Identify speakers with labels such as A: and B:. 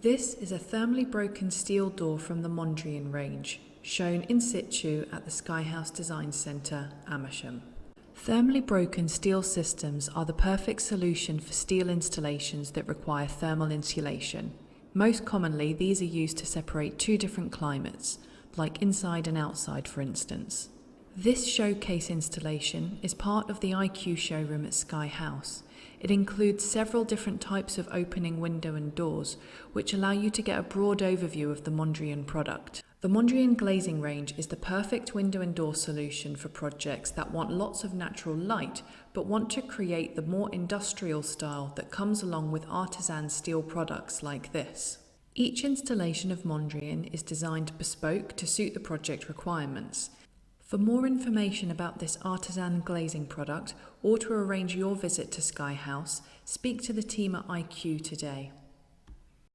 A: This is a thermally broken steel door from the Mondrian Range, shown in situ at the Sky House Design Centre, Amersham. Thermally broken steel systems are the perfect solution for steel installations that require thermal insulation. Most commonly, these are used to separate two different climates, like inside and outside, for instance. This showcase installation is part of the IQ showroom at Sky House. It includes several different types of opening window and doors, which allow you to get a broad overview of the Mondrian product. The Mondrian Glazing range is the perfect window and door solution for projects that want lots of natural light, but want to create the more industrial style that comes along with artisan steel products like this. Each installation of Mondrian is designed bespoke to suit the project requirements. For more information about this artisan glazing product or to arrange your visit to Sky House, speak to the team at IQ today.